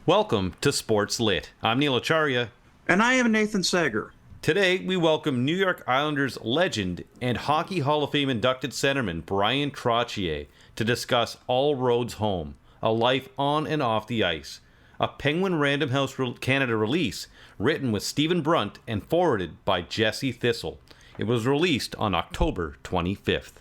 Welcome to SportsLit. I'm Neil Acharya. And I am Nathan Sager. Today, we welcome New York Islanders legend and Hockey Hall of Fame inducted centerman Bryan Trottier to discuss All Roads Home, a life on and off the ice, a Penguin Random House Canada release written with Stephen Brunt and forwarded by Jesse Thistle. It was released on October 25th.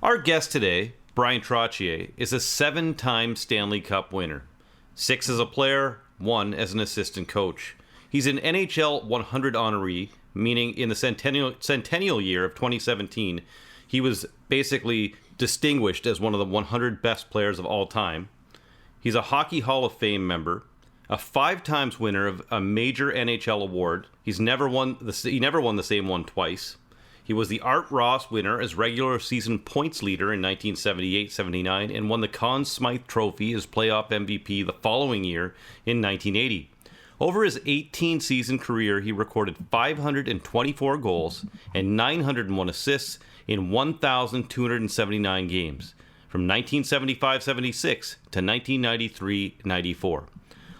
Our guest today, Bryan Trottier, is a 7-time Stanley Cup winner. 6 as a player, 1 as an assistant coach. He's an NHL 100 honoree, meaning in the centennial year of 2017, he was basically distinguished as one of the 100 best players of all time. He's a Hockey Hall of Fame member, a 5 times winner of a major NHL award. He never won the same one twice. He was the Art Ross winner as regular season points leader in 1978-79 and won the Conn Smythe Trophy as playoff MVP the following year in 1980. Over his 18-season career, he recorded 524 goals and 901 assists in 1,279 games from 1975-76 to 1993-94.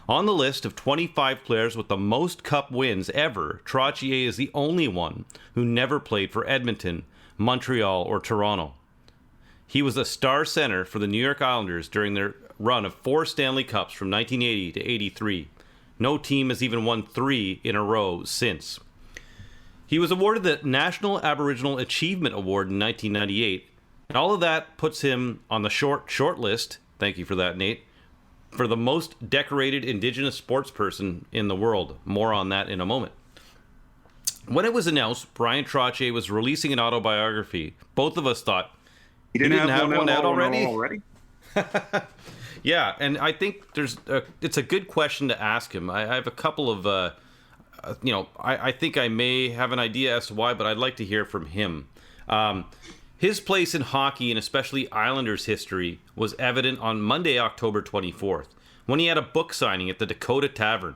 On the list of 25 players with the most Cup wins ever, Trottier is the only one who never played for Edmonton, Montreal, or Toronto. He was a star center for the New York Islanders during their run of 4 Stanley Cups from 1980 to 83. No team has even won 3 in a row since. He was awarded the National Aboriginal Achievement Award in 1998, and all of that puts him on the short list, thank you for that, Nate, for the most decorated Indigenous sports person in the world. More on that in a moment. When it was announced Bryan Trottier was releasing an autobiography, both of us thought, he didn't have one out already? Yeah, and I think it's a good question to ask him. I have a couple of, I think I may have an idea as to why, but I'd like to hear from him. His place in hockey, and especially Islanders history, was evident on Monday, October 24th, when he had a book signing at the Dakota Tavern.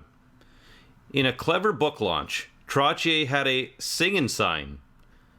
In a clever book launch, Trottier had a singin' sign.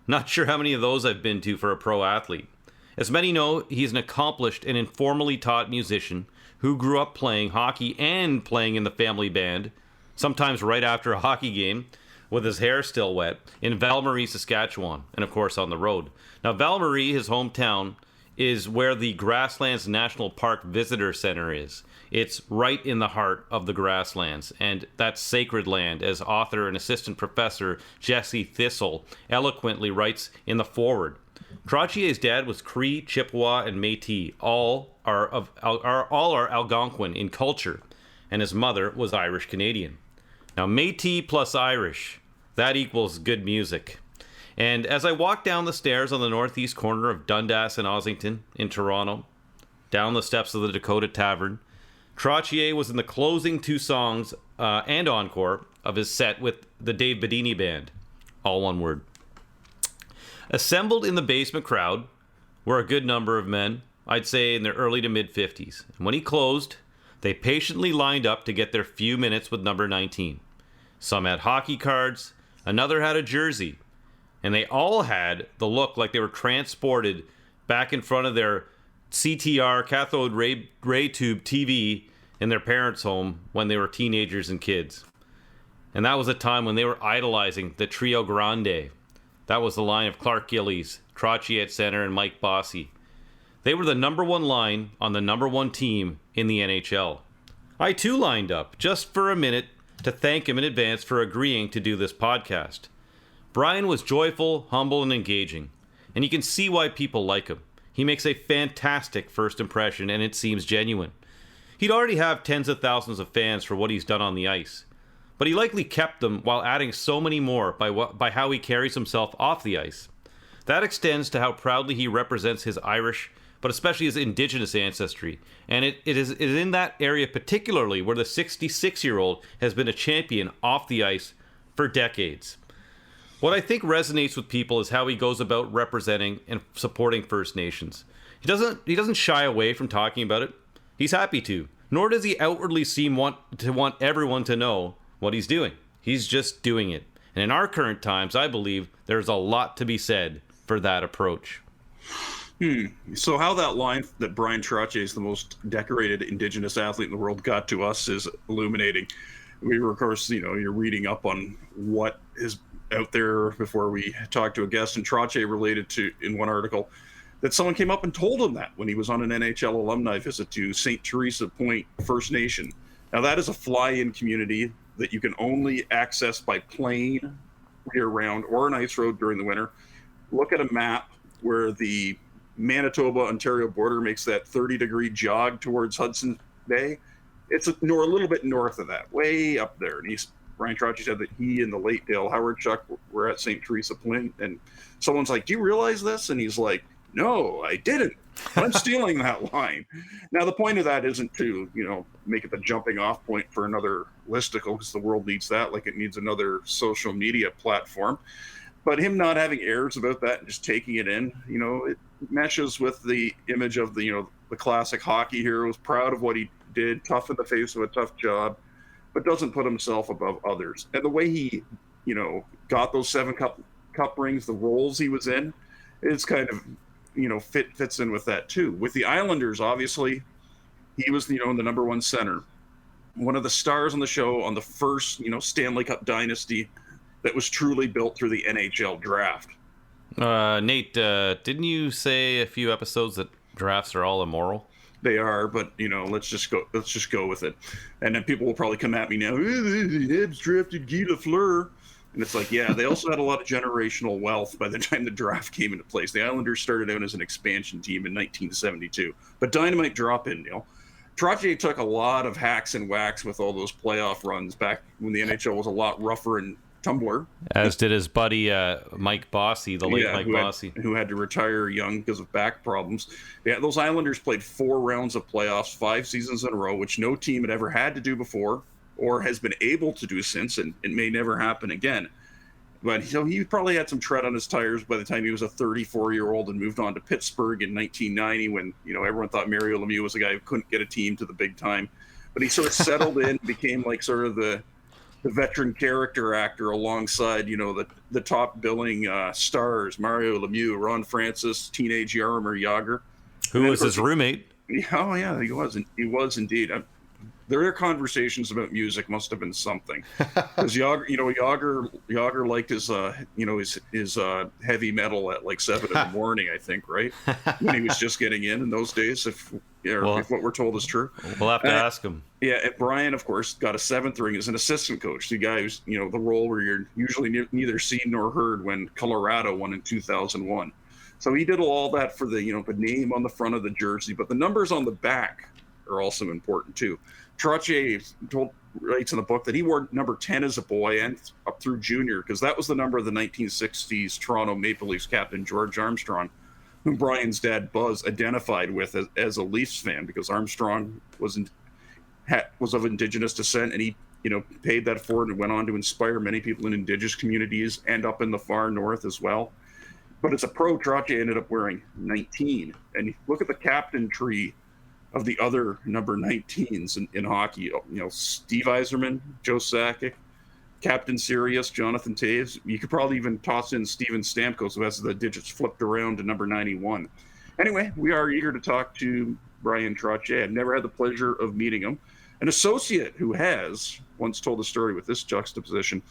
Not sure how many of those I've been to for a pro athlete. As many know, he's an accomplished and informally taught musician who grew up playing hockey and playing in the family band, sometimes right after a hockey game, with his hair still wet, in Val-Marie, Saskatchewan, and of course on the road. Now, Val-Marie, his hometown, is where the Grasslands National Park Visitor Center is. It's right in the heart of the Grasslands, and that's sacred land, as author and assistant professor Jesse Thistle eloquently writes in the foreword. Trottier's dad was Cree-Chippewa-Métis, all are Algonquin in culture, and his mother was Irish-Canadian. Now, Métis plus Irish, that equals good music. And as I walked down the stairs on the northeast corner of Dundas and Ossington in Toronto, down the steps of the Dakota Tavern, Trottier was in the closing 2 songs and encore of his set with the Dave Bedini Band. All one word. Assembled in the basement crowd were a good number of men, I'd say in their early to mid-50s. And when he closed, they patiently lined up to get their few minutes with number 19. Some had hockey cards, another had a jersey, and they all had the look like they were transported back in front of their CTR cathode ray tube TV in their parents' home when they were teenagers and kids. And that was a time when they were idolizing the Trio Grande. That was the line of Clark Gillies, Trottier at center, and Mike Bossy. They were the number 1 line on the number 1 team in the NHL. I too lined up, just for a minute, to thank him in advance for agreeing to do this podcast. Bryan was joyful, humble, and engaging, and you can see why people like him. He makes a fantastic first impression, and it seems genuine. He'd already have tens of thousands of fans for what he's done on the ice, but he likely kept them while adding so many more by how he carries himself off the ice. That extends to how proudly he represents his Irish but especially his Indigenous ancestry. And it is in that area particularly where the 66-year-old has been a champion off the ice for decades. What I think resonates with people is how he goes about representing and supporting First Nations. He doesn't shy away from talking about it. He's happy to. Nor does he outwardly seem want everyone to know what he's doing. He's just doing it. And in our current times, I believe there's a lot to be said for that approach. So how that line that Bryan Trottier is the most decorated Indigenous athlete in the world got to us is illuminating. We were, of course, you're reading up on what is out there before we talked to a guest, and Trottier related to, in one article, that someone came up and told him that when he was on an NHL alumni visit to St. Teresa Point First Nation. Now, that is a fly-in community that you can only access by plane year-round or an ice road during the winter. Look at a map where the Manitoba-Ontario border makes that 30-degree jog towards Hudson Bay. It's a little bit north of that, way up there. And Bryan Trottier said that he and the late Dale Howard Chuck were at St. Teresa Point, and someone's like, "Do you realize this?" And he's like, "No, I didn't. I'm stealing that line." Now, the point of that isn't to, make it the jumping off point for another listicle, because the world needs that, like it needs another social media platform. But him not having airs about that and just taking it in, it meshes with the image of the classic hockey heroes, proud of what he did, tough in the face of a tough job, but doesn't put himself above others. And the way he, got those 7 cup rings, the roles he was in, it's kind of, fits in with that too. With the Islanders, obviously, he was, the number one center, one of the stars on the show on the first, Stanley Cup dynasty that was truly built through the NHL draft. Nate, didn't you say a few episodes that drafts are all immoral? They are, but let's just go with it. And then people will probably come at me now. The Habs drafted Guy Lafleur, and it's like, yeah, they also had a lot of generational wealth by the time the draft came into place. The Islanders started out as an expansion team in 1972, but dynamite drop in, Neil. Trottier took a lot of hacks and whacks with all those playoff runs back when the NHL was a lot rougher and tumbler. As did his buddy Mike Bossy, the late Mike Bossy. Who had to retire young because of back problems. Yeah, those Islanders played 4 rounds of playoffs, 5 seasons in a row, which no team had ever had to do before or has been able to do since, and it may never happen again. But he probably had some tread on his tires by the time he was a 34-year-old and moved on to Pittsburgh in 1990 when, everyone thought Mario Lemieux was a guy who couldn't get a team to the big time. But he sort of settled in, became like sort of the veteran character actor alongside, the top billing stars, Mario Lemieux, Ron Francis, teenage Jaromir Jagr. Who was his roommate? Oh, yeah, he was. He was indeed. Their conversations about music must have been something, because Jagr liked his heavy metal at like 7 in the morning, I think, right? When he was just getting in those days, if what we're told is true. We'll have to ask him. Yeah, and Bryan, of course, got a 7th ring as an assistant coach. The guy who's, the role where you're usually neither seen nor heard when Colorado won in 2001. So he did all that for the, the name on the front of the jersey, but the numbers on the back are also important too. Trottier writes in the book that he wore number 10 as a boy and up through junior, because that was the number of the 1960s Toronto Maple Leafs captain George Armstrong, whom Bryan's dad Buzz identified with as a Leafs fan, because Armstrong was of Indigenous descent, and he paid that forward and went on to inspire many people in Indigenous communities and up in the far north as well. But as a pro, Trottier ended up wearing 19, and look at the captain tree of the other number 19s in hockey. Steve Yzerman, Joe Sakic, Captain Sirius, Jonathan Toews. You could probably even toss in Steven Stamkos, who has the digits flipped around to number 91. Anyway, we are eager to talk to Bryan Trottier. I've never had the pleasure of meeting him. An associate who has once told a story with this juxtaposition.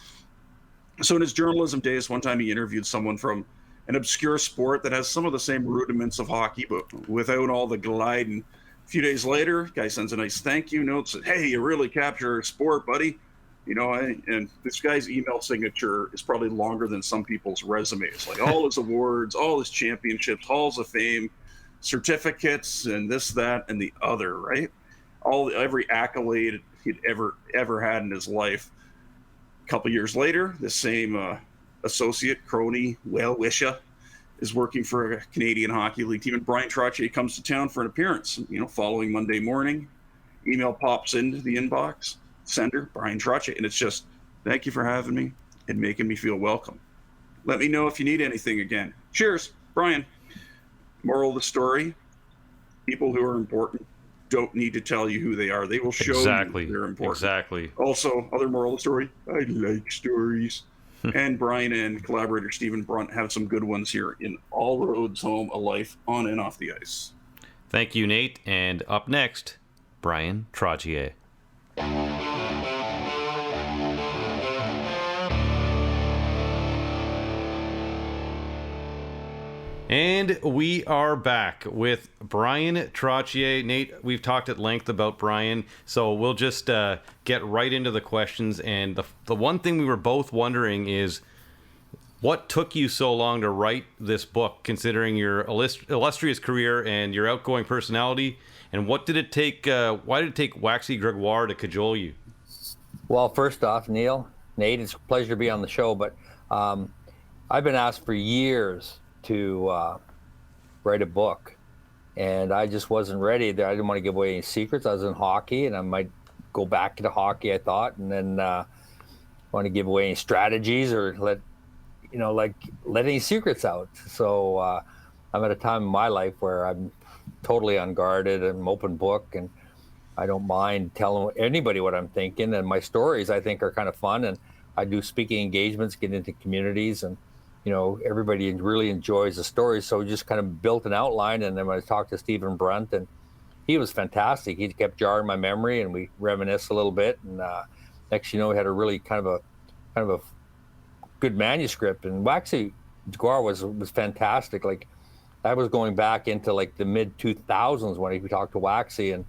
So in his journalism days, one time he interviewed someone from an obscure sport that has some of the same rudiments of hockey, but without all the gliding. A few days later, guy sends a nice thank you note, said, "Hey, you really capture a sport, buddy." And this guy's email signature is probably longer than some people's resumes. Like all his awards, all his championships, halls of fame, certificates, and this, that, and the other, right? Every accolade he'd ever had in his life. A couple years later, the same associate, crony, well-wisher, is working for a Canadian Hockey League team, and Bryan Trottier comes to town for an appearance. Following Monday morning, email pops into the inbox, sender Bryan Trottier, and it's just, thank you for having me and making me feel welcome. Let me know if you need anything again. Cheers, Bryan. Moral of the story: people who are important don't need to tell you who they are. They will show you they're important. Exactly. Also, other moral of the story: I like stories. And Bryan and collaborator Stephen Brunt have some good ones here in All Roads Home, A Life on and Off the Ice. Thank you, Nate. And up next, Bryan Trottier. And we are back with Bryan Trottier. Nate, we've talked at length about Bryan, so we'll just get right into the questions. And the one thing we were both wondering is, what took you so long to write this book, considering your illustrious career and your outgoing personality? And what did it take? Why did it take Waxy Gregoire to cajole you? Well, first off, Nate, it's a pleasure to be on the show. But I've been asked for years to write a book, and I just wasn't ready. I didn't want to give away any secrets. I was in hockey, and I might go back into hockey, I thought, and then want to give away any strategies or let any secrets out. So I'm at a time in my life where I'm totally unguarded. I'm open book, and I don't mind telling anybody what I'm thinking. And my stories, I think, are kind of fun. And I do speaking engagements, get into communities, and everybody really enjoys the stories. So we just kind of built an outline. And then when I talked to Stephen Brunt, and he was fantastic. He kept jarring my memory, and we reminisced a little bit. And next, we had a really kind of a good manuscript. And Waxy Gregoire was fantastic. Like, I was going back into like the mid 2000s when we talked to Waxy, and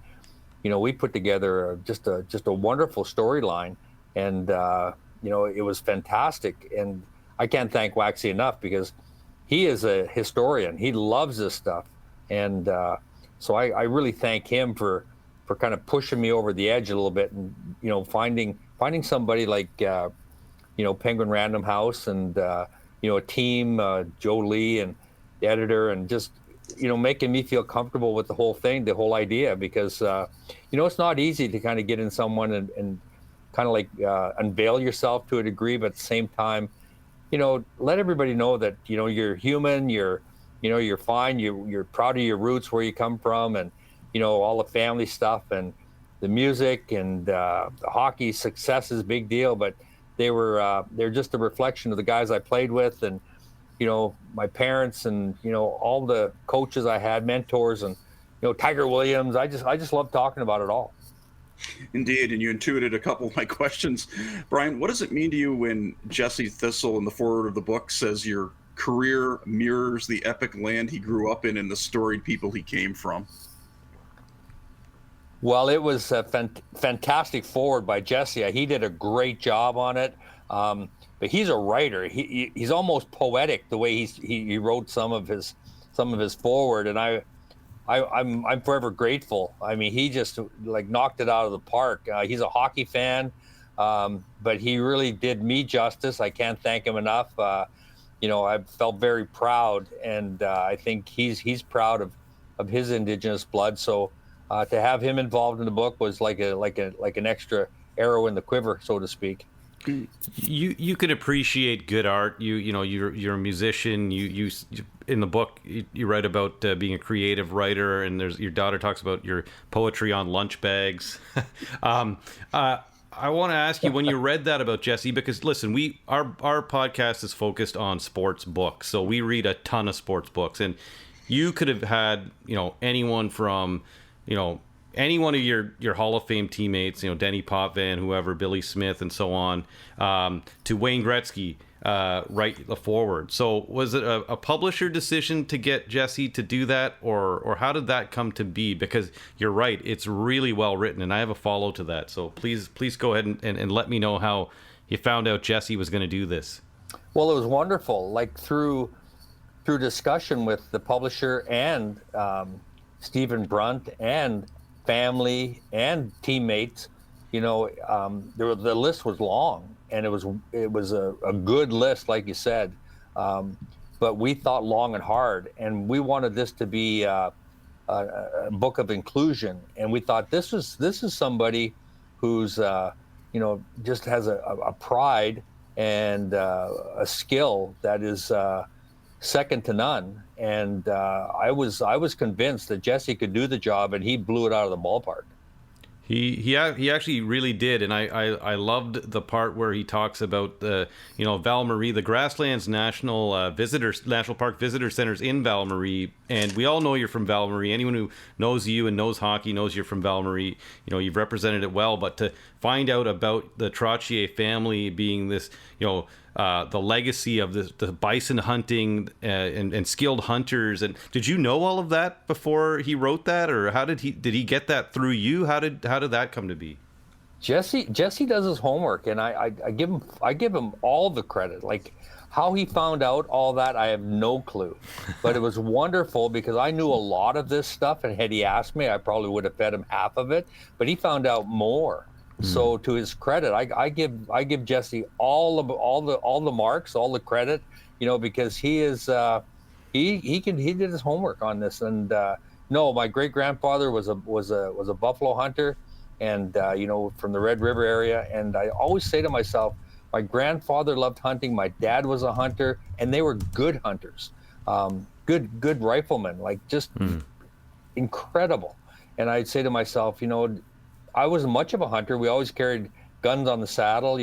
we put together just a wonderful storyline, and it was fantastic. And I can't thank Waxy enough, because he is a historian. He loves this stuff. And so I really thank him for kind of pushing me over the edge a little bit, and, finding somebody like, Penguin Random House, and, a team, Joe Lee and the editor, and just, making me feel comfortable with the whole thing, the whole idea, because, it's not easy to kind of get in someone and kind of like unveil yourself to a degree, but at the same time, let everybody know that, you're human, you're fine, you're proud of your roots, where you come from, and, all the family stuff, and the music, and the hockey success is a big deal, but they're just a reflection of the guys I played with, and, my parents, and, all the coaches I had, mentors, and, Tiger Williams. I just love talking about it all. Indeed, and you intuited a couple of my questions. Bryan, what does it mean to you when Jesse Thistle in the foreword of the book says your career mirrors the epic land he grew up in and the storied people he came from? Well, it was a fantastic foreword by Jesse. He did a great job on it. But he's a writer. He's almost poetic the way he wrote some of his foreword, and I'm forever grateful. I mean, he just like knocked it out of the park. He's a hockey fan, but he really did me justice. I can't thank him enough. I felt very proud, and I think he's proud of his Indigenous blood. So to have him involved in the book was like an extra arrow in the quiver, so to speak. You could appreciate good art. You're a musician. You in the book you write about being a creative writer, and your daughter talks about your poetry on lunch bags. I want to ask you, when you read that about Jesse, because listen, our podcast is focused on sports books, so we read a ton of sports books, and you could have had anyone from any one of your Hall of Fame teammates, Denny Potvin, whoever, Billy Smith, and so on, to Wayne Gretzky, write the foreword. So was it a publisher decision to get Jesse to do that, or how did that come to be? Because you're right, it's really well written, and I have a follow to that. So please go ahead and let me know how you found out Jesse was going to do this. Well, it was wonderful. Like through discussion with the publisher and Stephen Brunt and family and teammates, the list was long, and it was a good list, like you said. but we thought long and hard, and we wanted this to be a book of inclusion. And we thought this is somebody who's just has a pride and a skill that is second to none. And I was convinced that Jesse could do the job, and he blew it out of the ballpark. He actually really did, and I loved the part where he talks about the Val-Marie, the Grasslands National Park Visitor Centers in Val-Marie, and we all know you're from Val-Marie. Anyone who knows you and knows hockey knows you're from Val-Marie. You've represented it well, but to find out about the Trottier family being this, the legacy of the bison hunting and skilled hunters. And did you know all of that before he wrote that, or did he get that through you? How did that come to be? Jesse does his homework, and I give him all the credit. Like how he found out all that, I have no clue. But it was wonderful because I knew a lot of this stuff, and had he asked me, I probably would have fed him half of it. But he found out more. So to his credit, I give Jesse all the marks, all the credit, because he is he did his homework on this. And no, my great grandfather was a buffalo hunter, and from the Red River area. And I always say to myself, my grandfather loved hunting, my dad was a hunter, and they were good hunters, good riflemen, like just incredible. And I'd say to myself, I wasn't much of a hunter. We always carried guns on the saddle,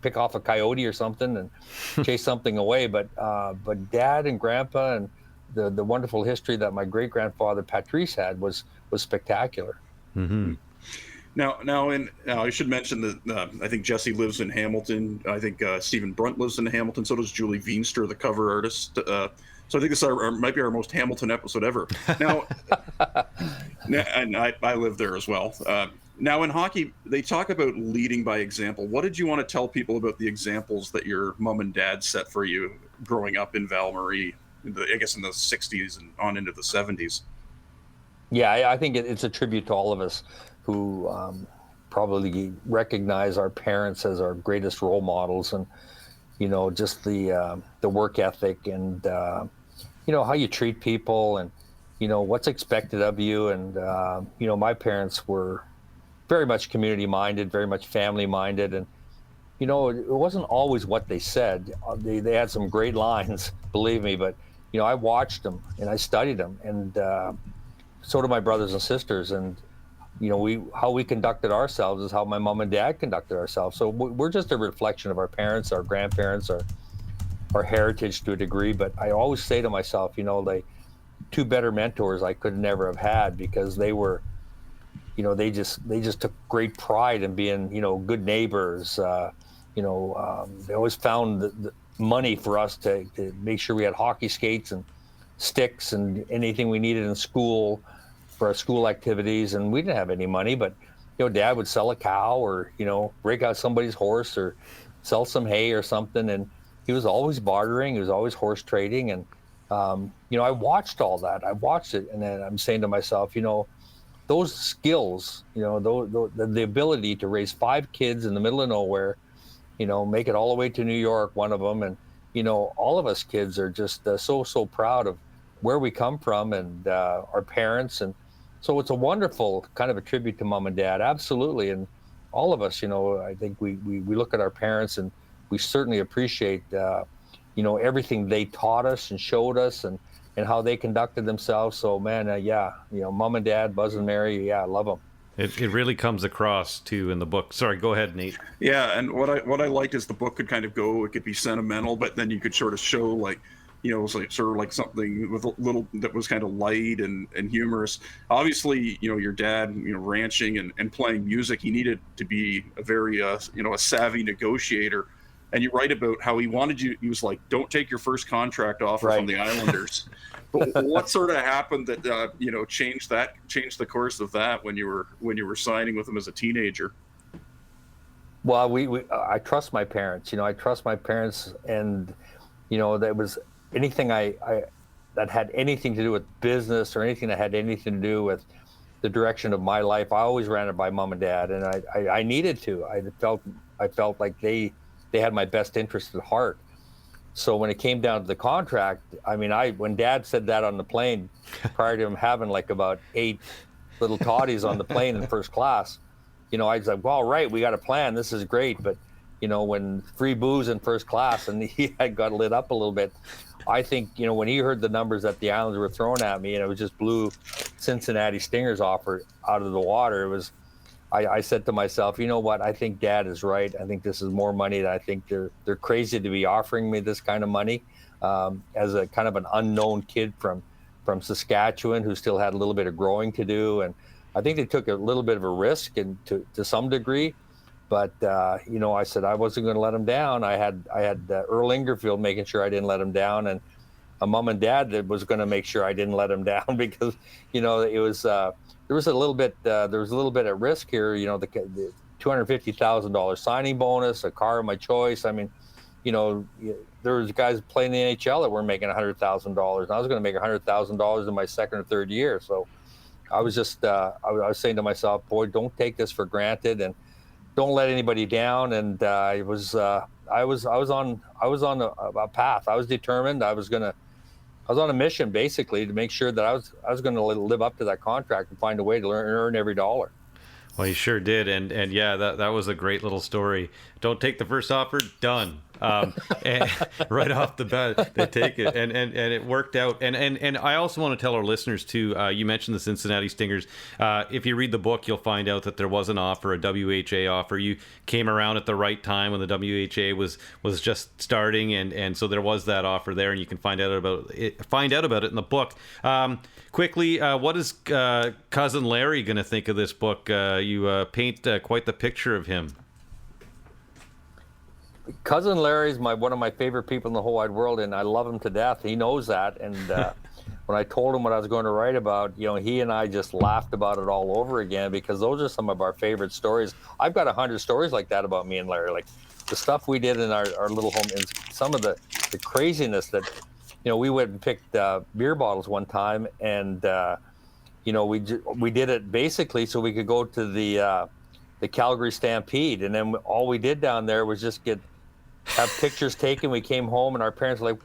pick off a coyote or something and chase something away. But Dad and Grandpa and the wonderful history that my great grandfather Patrice had was spectacular. Mm-hmm. Now, I should mention that I think Jesse lives in Hamilton. I think Stephen Brunt lives in Hamilton. So does Julie Veenster, the cover artist. So I think this might be our most Hamilton episode ever. Now, and I live there as well. Now, in hockey, they talk about leading by example. What did you want to tell people about the examples that your mom and dad set for you growing up in Val-Marie, I guess in the 60s and on into the 70s? Yeah, I think it's a tribute to all of us who probably recognize our parents as our greatest role models, and just the work ethic and how you treat people, and what's expected of you. And my parents were very much community minded, very much family minded, and it wasn't always what they said. They had some great lines, believe me, but I watched them and I studied them, and so did my brothers and sisters. And how we conducted ourselves is how my mom and dad conducted ourselves. So we're just a reflection of our parents, our grandparents, our heritage to a degree. But I always say to myself, they two better mentors I could never have had, because they were, they just took great pride in being, good neighbors. They always found the money for us to make sure we had hockey skates and sticks and anything we needed in school for our school activities. And we didn't have any money, but Dad would sell a cow or break out somebody's horse or sell some hay or something. And he was always bartering, he was always horse trading. And I watched all that. I watched it, and then I'm saying to myself, those skills, the ability to raise 5 kids in the middle of nowhere, make it all the way to New York, one of them. And, all of us kids are just so proud of where we come from and our parents. And so it's a wonderful kind of a tribute to Mom and Dad. Absolutely. And all of us, I think we look at our parents and we certainly appreciate, everything they taught us and showed us and how they conducted themselves. So, man, Mom and Dad, Buzz and Mary, I love them. It really comes across too in the book. Sorry, go ahead, Nate. Yeah, and what I liked is the book could kind of go. It could be sentimental, but then you could sort of show like sort of like something with a little that was kind of light and humorous. Obviously, your dad, ranching and playing music, he needed to be a very a savvy negotiator. And you write about how he wanted you. He was like, "Don't take your first contract offer from the Islanders." But what sort of happened that changed the course of that when you were signing with him as a teenager? Well, I trust my parents. I trust my parents, and that was anything that had anything to do with business or anything that had anything to do with the direction of my life. I always ran it by Mom and Dad, and I needed to. I felt like they had my best interest at heart. So when it came down to the contract, I mean, when Dad said that on the plane, prior to him having like about 8 little toddies on the plane in first class, I was like, well, right, we got a plan. This is great. But, when free booze in first class, and he had got lit up a little bit, I think, when he heard the numbers that the Islanders were throwing at me, and it was just blew Cincinnati Stingers offer out of the water, I said to myself, you know what? I think Dad is right. I think this is more money that I think they're crazy to be offering me this kind of money as a kind of an unknown kid from Saskatchewan who still had a little bit of growing to do. And I think they took a little bit of a risk and to some degree. But, I said I wasn't going to let him down. I had Earl Ingerfield making sure I didn't let him down, and a mom and dad that was going to make sure I didn't let him down because, it was there was a little bit at risk here. The $250,000 signing bonus, a car of my choice. I mean, there was guys playing in the NHL that were making $100,000, and I was going to make $100,000 in my second or third year. So I was just I was saying to myself, boy, don't take this for granted and don't let anybody down. And I was on a path. I was determined. I was on a mission basically to make sure that I was going to live up to that contract and find a way to earn every dollar. Well, you sure did, and yeah, that was a great little story. Don't take the first offer, done. And right off the bat, they take it, and it worked out. And I also want to tell our listeners too. You mentioned the Cincinnati Stingers. If you read the book, you'll find out that there was an offer, a WHA offer. You came around at the right time when the WHA was just starting, and so there was that offer there, and you can find out about it in the book. Quickly, what is cousin Larry going to think of this book? You paint quite the picture of him. Cousin Larry's one of my favorite people in the whole wide world, and I love him to death. He knows that, and when I told him what I was going to write about, he and I just laughed about it all over again because those are some of our favorite stories. I've got 100 stories like that about me and Larry, like the stuff we did in our little home, and some of the craziness that, we went and picked beer bottles one time, and we did it basically so we could go to the Calgary Stampede, and then all we did down there was just have pictures taken. We came home and our parents were like,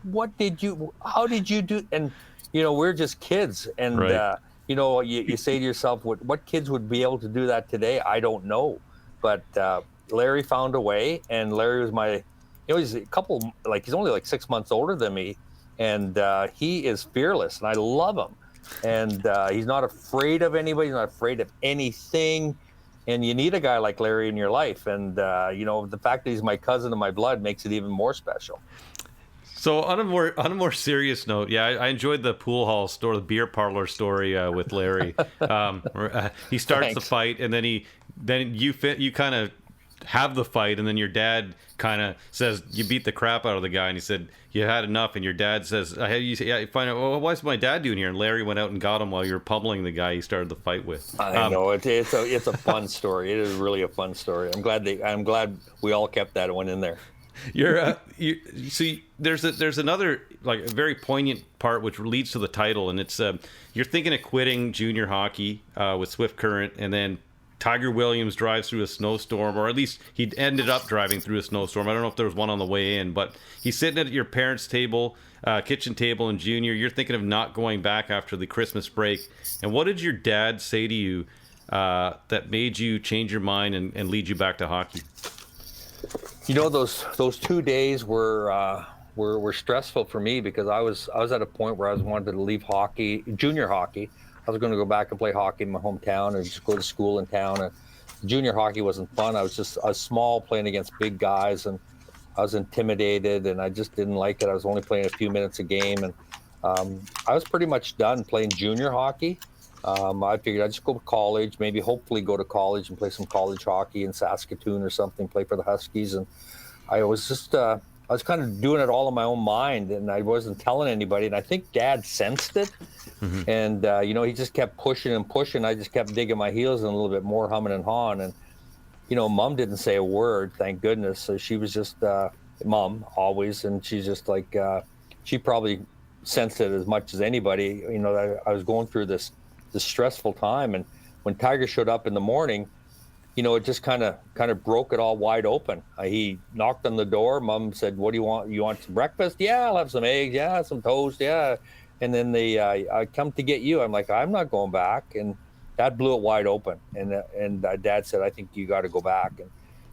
how did you do? And, we're just kids. And, right. You say to yourself, what kids would be able to do that today? I don't know. But Larry found a way, and Larry was he's he's only like 6 months older than me. And he is fearless, and I love him. And he's not afraid of anybody. He's not afraid of anything. And you need a guy like Larry in your life. And, the fact that he's my cousin and my blood makes it even more special. So on a more serious note, yeah, I enjoyed the pool hall story, the beer parlor story with Larry. He starts the fight, and then you kind of have the fight, and then your dad kind of says you beat the crap out of the guy, and he said you had enough, and your dad says, find out, well, what's my dad doing here? And Larry went out and got him while you were pummeling the guy he started the fight with. I know it's a fun story. It is really a fun story. I'm glad we all kept that one in there. You see, there's another like a very poignant part which leads to the title, and it's you're thinking of quitting junior hockey with Swift Current, and then Tiger Williams drives through a snowstorm, or at least he ended up driving through a snowstorm. I don't know if there was one on the way in, but he's sitting at your parents' table, kitchen table in junior. You're thinking of not going back after the Christmas break. And what did your dad say to you that made you change your mind and lead you back to hockey? Those 2 days were stressful for me because I was at a point where I wanted to leave hockey, junior hockey. I was going to go back and play hockey in my hometown or just go to school in town. And junior hockey wasn't fun. I was small playing against big guys, and I was intimidated, and I just didn't like it. I was only playing a few minutes a game, and I was pretty much done playing junior hockey. I figured I'd just go to college, hopefully go to college and play some college hockey in Saskatoon or something, play for the Huskies. And I was just I was kind of doing it all in my own mind, and I wasn't telling anybody. And I think Dad sensed it. Mm-hmm. And, he just kept pushing and pushing. I just kept digging my heels in a little bit more, humming and hawing. And, Mom didn't say a word, thank goodness. So she was just Mom always. And she's just like, she probably sensed it as much as anybody, that I was going through this stressful time. And when Tiger showed up in the morning, it just kind of broke it all wide open. He knocked on the door. Mom said, "What do you want? You want some breakfast?" "Yeah, I'll have some eggs. Yeah, some toast. Yeah." And then I come to get you. I'm like, "I'm not going back." And that blew it wide open. And Dad said, "I think you got to go back." And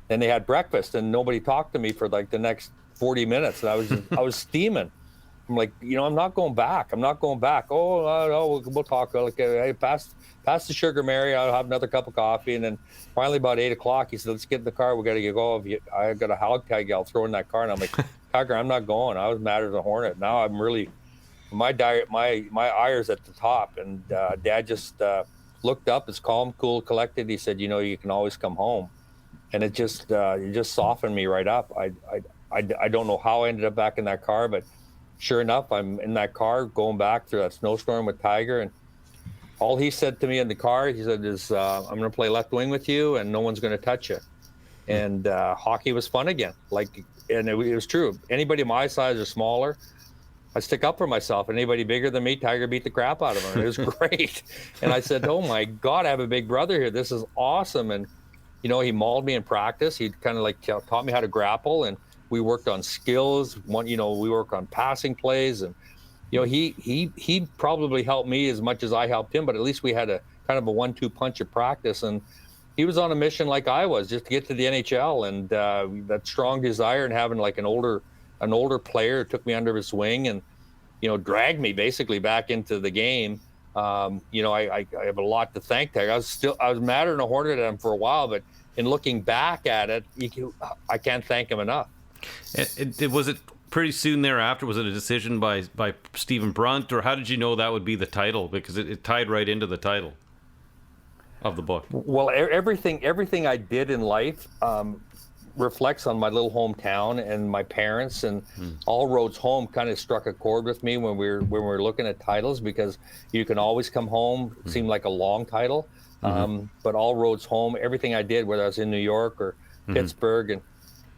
then they had breakfast, and nobody talked to me for like the next 40 minutes. And I was steaming. I'm like, I'm not going back. I'm not going back. "Oh, no, we'll talk. Like, hey, pass the sugar, Mary. I'll have another cup of coffee." And then finally, about 8 o'clock, he said, "Let's get in the car. We got to go. I got a hog tag I'll throw in that car." And I'm like, "Tiger, I'm not going." I was mad as a hornet. Now I'm really, my ire's at the top. And Dad just looked up, as calm, cool, collected. He said, "You can always come home." And it just softened me right up. I don't know how I ended up back in that car, but sure enough, I'm in that car going back through that snowstorm with Tiger. And all he said to me in the car, he said, is "I'm going to play left wing with you, and no one's going to touch you." And hockey was fun again. And it was true. Anybody my size or smaller, I stick up for myself. Anybody bigger than me, Tiger beat the crap out of him. It was great. And I said, "Oh my God, I have a big brother here. This is awesome." And he mauled me in practice. He kind of taught me how to grapple, and we worked on skills. We worked on passing plays, and he probably helped me as much as I helped him. But at least we had a kind of a 1-2 punch of practice. And he was on a mission like I was, just to get to the NHL. And that strong desire, and having like an older player took me under his wing and dragged me basically back into the game. I have a lot to thank Tiger. I was madder than a hornet at him for a while, but in looking back at it, I can't thank him enough. Was it pretty soon thereafter? Was it a decision by Stephen Brunt, or how did you know that would be the title? Because it tied right into the title of the book. Well, everything I did in life reflects on my little hometown and my parents, and All Roads Home kind of struck a chord with me when we were looking at titles, because you can always come home. It seemed like a long title, but All Roads Home, everything I did, whether I was in New York or Pittsburgh, and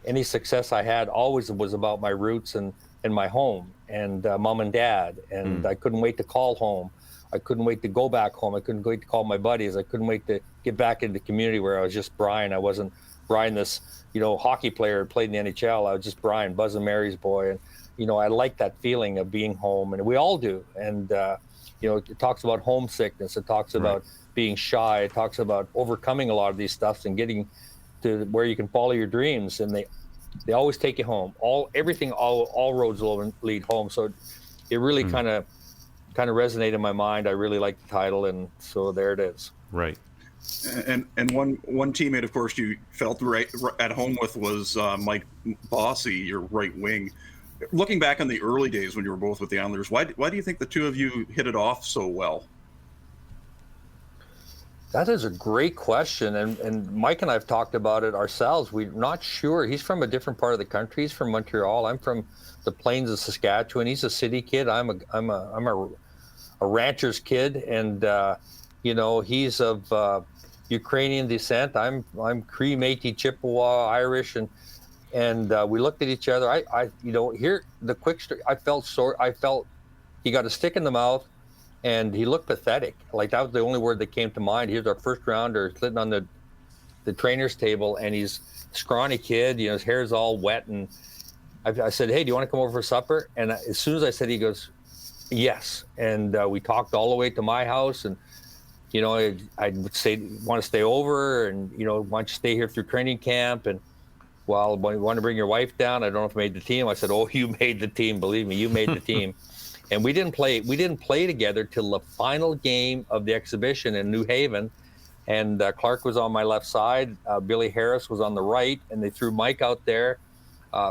any success I had always was about my roots and my home and mom and dad. And I couldn't wait to call home. I couldn't wait to go back home. I couldn't wait to call my buddies. I couldn't wait to get back into the community where I was just Bryan. I wasn't Bryan, this hockey player who played in the NHL. I was just Bryan, Buzz and Mary's boy. And I like that feeling of being home, and we all do. And it talks about homesickness. It talks about being shy. It talks about overcoming a lot of these stuffs and getting to where you can follow your dreams. And they always take you home. All roads will lead home. So it really kind of resonated in my mind. I really like the title, and so there it is. Right. And one teammate, of course, you felt right at home with was Mike Bossy, your right wing. Looking back on the early days when you were both with the Islanders, why do you think the two of you hit it off so well? That is a great question, and Mike and I have talked about it ourselves. We're not sure. He's from a different part of the country. He's from Montreal. I'm from the plains of Saskatchewan. He's a city kid. I'm a rancher's kid, and he's of Ukrainian descent. I'm Cree-Métis, Chippewa, Irish, and we looked at each other. Here the quick story. I felt he got a stick in the mouth. And he looked pathetic. Like, that was the only word that came to mind. He was our first rounder, sitting on the trainer's table, and he's a scrawny kid. His hair's all wet. And I said, "Hey, do you want to come over for supper?" And as soon as I said, he goes, "Yes." And we talked all the way to my house. And I would say, "Want to stay over?" And "Why don't you stay here through training camp?" And "Well, you want to bring your wife down?" I don't know if I made the team. I said, "Oh, you made the team. Believe me, you made the team." And we didn't play together till the final game of the exhibition in New Haven. And Clark was on my left side, Billy Harris was on the right, and they threw Mike out there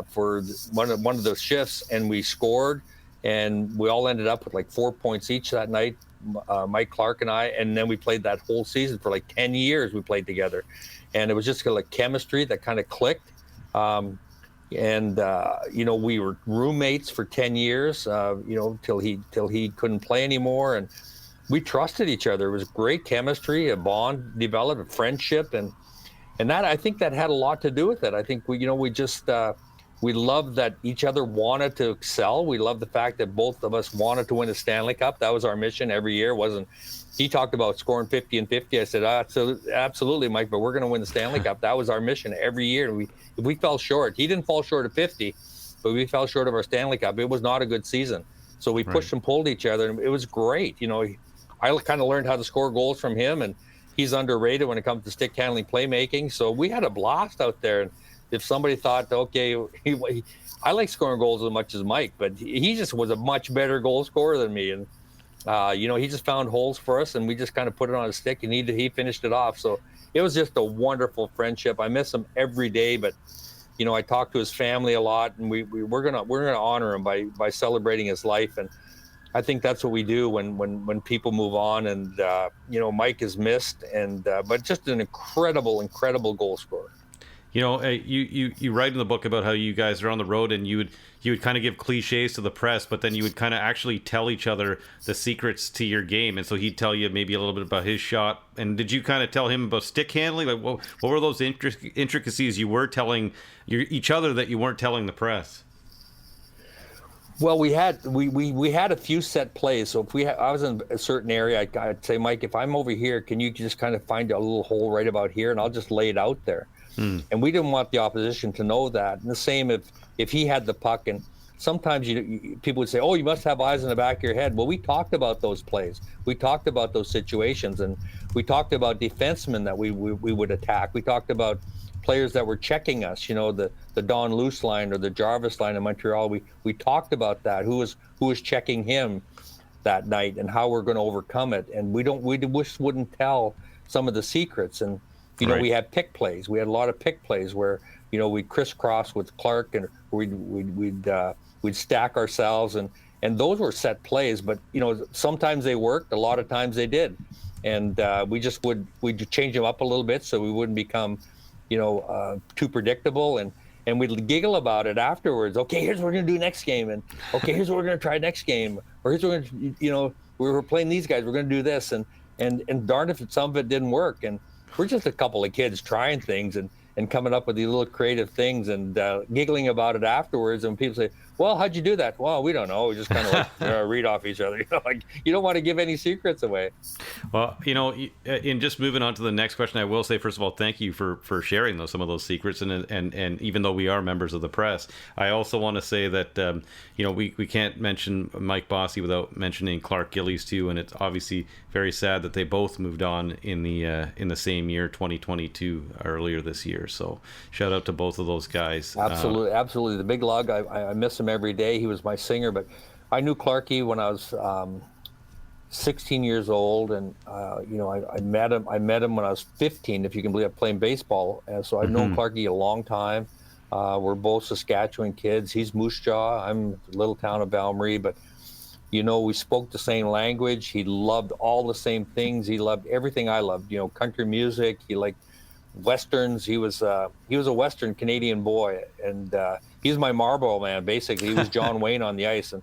for one of those shifts, and we scored, and we all ended up with like 4 points each that night, Mike, Clark, and I. And then we played that whole season for like 10 years. We played together, and it was just like chemistry that kind of clicked. We were roommates for 10 years, till he couldn't play anymore. And we trusted each other. It was great chemistry, a bond developed, a friendship. And that, I think that had a lot to do with it. I think we just We loved that each other wanted to excel. We loved the fact that both of us wanted to win a Stanley Cup. That was our mission every year. He talked about scoring 50 and 50. I said, absolutely, Mike, but we're going to win the Stanley Cup. That was our mission every year. If we fell short, he didn't fall short of 50, but we fell short of our Stanley Cup. It was not a good season. So we pushed and pulled each other, and it was great. I kind of learned how to score goals from him, and he's underrated when it comes to stick handling, playmaking. So we had a blast out there. And if somebody thought, okay, I like scoring goals as much as Mike, but he just was a much better goal scorer than me. And, he just found holes for us, and we just kind of put it on a stick, and he finished it off. So it was just a wonderful friendship. I miss him every day, but, I talk to his family a lot, and we're gonna honor him by celebrating his life. And I think that's what we do when people move on. And, Mike is missed, but just an incredible goal scorer. You write in the book about how you guys are on the road, and you would kind of give cliches to the press, but then you would kind of actually tell each other the secrets to your game. And so he'd tell you maybe a little bit about his shot. And did you kind of tell him about stick handling? Like, what were those intricacies you were telling each other that you weren't telling the press? Well, we had a few set plays. So if I was in a certain area, I'd say, Mike, if I'm over here, can you just kind of find a little hole right about here, and I'll just lay it out there. And we didn't want the opposition to know that. And the same if he had the puck, and sometimes people would say, oh, you must have eyes in the back of your head. Well, we talked about those plays. We talked about those situations, and we talked about defensemen that we would attack. We talked about players that were checking us, the Don Luce line or the Jarvis line in Montreal. We talked about that, who was checking him that night and how we're going to overcome it. And we just wouldn't tell some of the secrets. And we had pick plays. We had a lot of pick plays where, we'd crisscross with Clark, and we'd stack ourselves, and those were set plays. But, sometimes they worked, a lot of times they did. And we'd change them up a little bit so we wouldn't become, too predictable. And we'd giggle about it afterwards. Okay, here's what we're going to do next game. And okay, here's what we're going to try next game. Or here's what we're going to, we were playing these guys, we're going to do this. And darn if some of it didn't work. And we're just a couple of kids trying things and coming up with these little creative things and giggling about it afterwards. And people say, well, how'd you do that? Well, we don't know. We just kind of read off each other. You don't want to give any secrets away. Well, in just moving on to the next question, I will say, first of all, thank you for sharing some of those secrets. And even though we are members of the press, I also want to say that, we can't mention Mike Bossy without mentioning Clark Gillies too. And it's obviously very sad that they both moved on in the same year, 2022, earlier this year. So shout out to both of those guys. Absolutely. The big lug, I miss him every day. He was my singer, but I knew Clarky when I was 16 years old, and I met him when I was 15, if you can believe it, playing baseball. And so I've known Clarky a long time. We're both Saskatchewan kids. He's Moose Jaw. I'm the little town of Valmarie, but we spoke the same language. He loved all the same things. He loved everything I loved. Country music. He liked Westerns. He was a Western Canadian boy, and he's my Marlboro man. Basically, he was John Wayne on the ice, and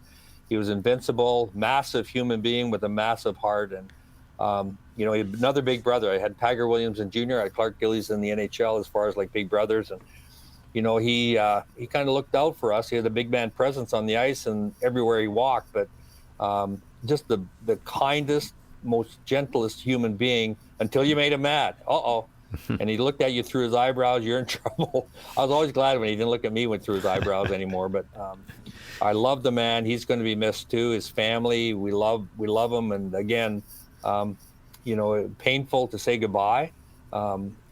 he was invincible, massive human being with a massive heart. And he had another big brother. I had Tiger Williams and Jr. I had Clark Gillies in the NHL as far as like big brothers, and he kind of looked out for us. He had a big man presence on the ice and everywhere he walked, but just the kindest, most gentlest human being until you made him mad. And he looked at you through his eyebrows, you're in trouble. I was always glad when he didn't look at me through his eyebrows anymore. But I love the man. He's going to be missed too. His family, we love him. And again, painful to say goodbye.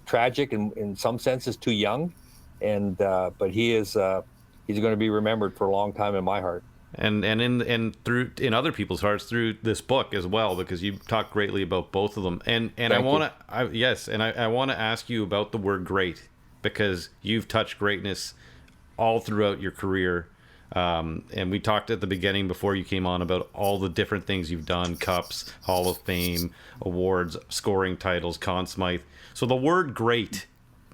Tragic in some senses, too young. And but he's going to be remembered for a long time in my heart. And in other people's hearts through this book as well, because you talk greatly about both of them. And I want to ask you about the word great, because you've touched greatness all throughout your career. And we talked at the beginning before you came on about all the different things you've done: Cups, Hall of Fame, awards, scoring titles, Conn Smythe. So the word great,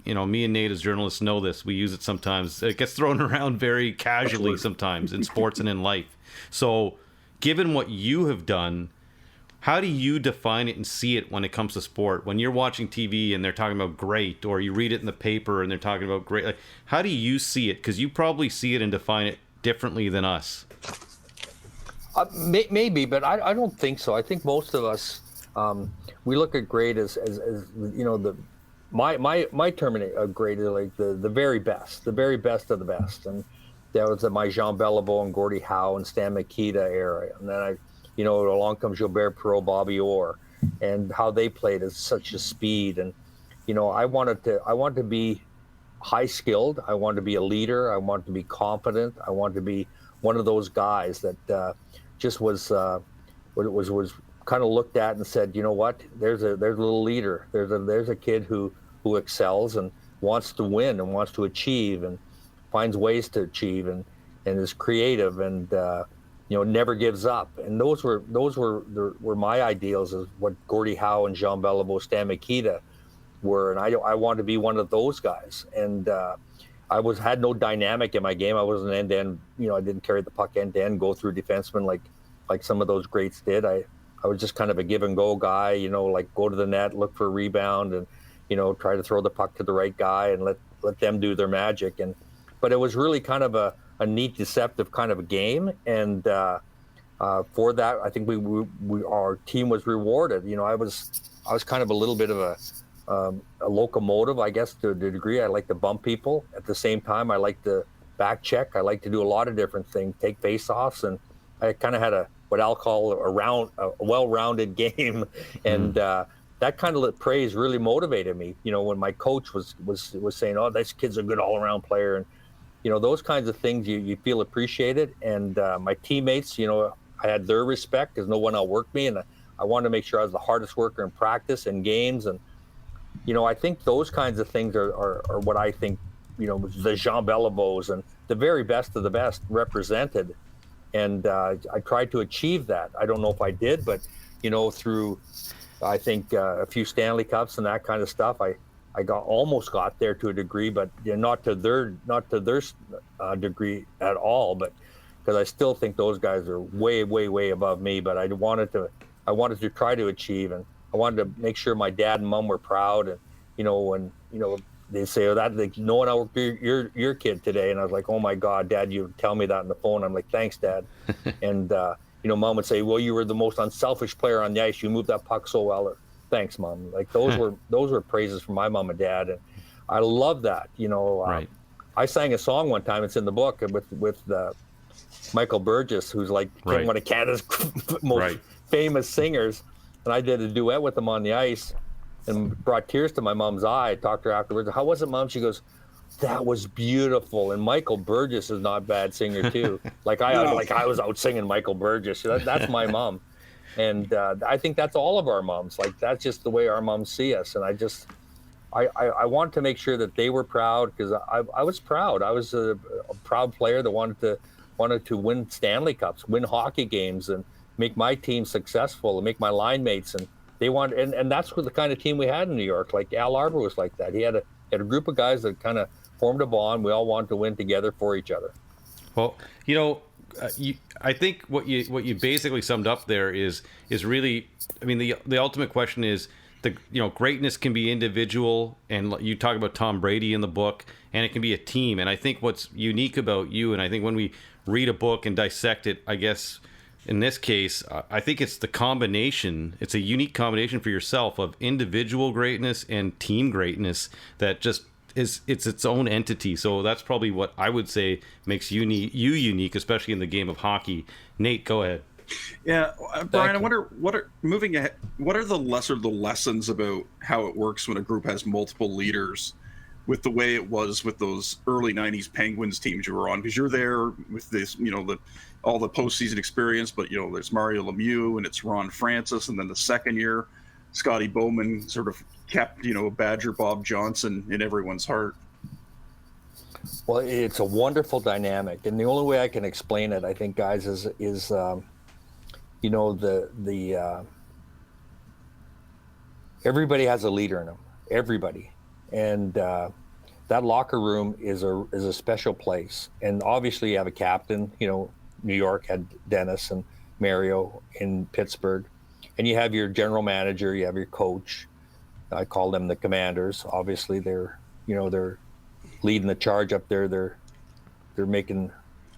me and Nate as journalists know this. We use it sometimes. It gets thrown around very casually sometimes in sports and in life. So given what you have done, how do you define it and see it when it comes to sport? When you're watching TV and they're talking about great, or you read it in the paper and they're talking about great, like, how do you see it? Because you probably see it and define it differently than us. Maybe, but I don't think so. I think most of us, we look at great as you know, my term of great is like the very best of the best. And that was my Jean Beliveau and Gordie Howe and Stan Mikita era. And then along comes Gilbert Perreault, Bobby Orr, and how they played at such a speed. And, I wanted to be high skilled. I wanted to be a leader. I wanted to be confident. I wanted to be one of those guys that just was kind of looked at and said, you know what, there's a little leader. There's a kid who excels and wants to win and wants to achieve and finds ways to achieve and is creative and never gives up. And those were my ideals, of what Gordie Howe and Jean Beliveau, Stan Mikita were, and I wanted to be one of those guys. And I had no dynamic in my game. I wasn't end-to-end, I didn't carry the puck end-to-end, go through defensemen like some of those greats did. I was just kind of a give-and-go guy, like go to the net, look for a rebound, and, try to throw the puck to the right guy and let them do their magic. But it was really kind of a neat, deceptive kind of a game. And for that, I think our team was rewarded. I was kind of a little bit of a locomotive, I guess, to a degree. I like to bump people. At the same time, I like to back check. I like to do a lot of different things, take face-offs, and I kind of had what I'll call a well-rounded game. And that kind of praise really motivated me. When my coach was saying, "Oh, this kid's a good all-around player," and those kinds of things, you feel appreciated. And my teammates, I had their respect because no one outworked me, and I wanted to make sure I was the hardest worker in practice and games. And I think those kinds of things are what I think, the Jean Believeaux and the very best of the best represented. And I tried to achieve that. I don't know if I did, but, through, I think, a few Stanley Cups and that kind of stuff, I almost got there to a degree, but not to their degree at all. But because I still think those guys are way, way, way above me. But I wanted to try to achieve, and I wanted to make sure my dad and mom were proud. And when they say, "Oh, that like, no one outworked your kid today," and I was like, "Oh my God, Dad, you tell me that on the phone." I'm like, "Thanks, Dad." And Mom would say, "Well, you were the most unselfish player on the ice. You moved that puck so well." Thanks, Mom. Like those were praises from my mom and dad, and I love that. Right. I sang a song one time. It's in the book with Michael Burgess, who's like one of Canada's most famous singers, and I did a duet with him on the ice, and brought tears to my mom's eye. I talked to her afterwards. "How was it, Mom?" She goes, "That was beautiful." And Michael Burgess is not a bad singer too. I was out singing Michael Burgess. That's my mom. And I think that's all of our moms. Like, that's just the way our moms see us. And I want to make sure that they were proud, because I was proud. I was a proud player that wanted to win Stanley Cups, win hockey games, and make my team successful, and make my line mates. And and that's what the kind of team we had in New York. Like Al Arbor was like that. He had a group of guys that kind of formed a bond. We all wanted to win together for each other. Well, I think what you basically summed up there is really, I mean, the ultimate question is greatness can be individual, and you talk about Tom Brady in the book, and it can be a team. And I think what's unique about you, and I think when we read a book and dissect it, I guess in this case, I think it's the combination. It's a unique combination for yourself of individual greatness and team greatness that just it's its own entity. So that's probably what I would say makes you unique, especially in the game of hockey. Nate, go ahead. Yeah, Brian, I wonder what are the lessons about how it works when a group has multiple leaders, with the way it was with those early '90s Penguins teams you were on, because you're there with this, all the postseason experience, but there's Mario Lemieux and it's Ron Francis, and then the second year, Scotty Bowman sort of kept, Badger Bob Johnson in everyone's heart. Well, it's a wonderful dynamic, and the only way I can explain it, I think, guys, is everybody has a leader in them, everybody, and that locker room is a special place. And obviously, you have a captain. New York had Dennis and Mario in Pittsburgh, and you have your general manager, you have your coach. I call them the commanders. Obviously, they're leading the charge up there. They're making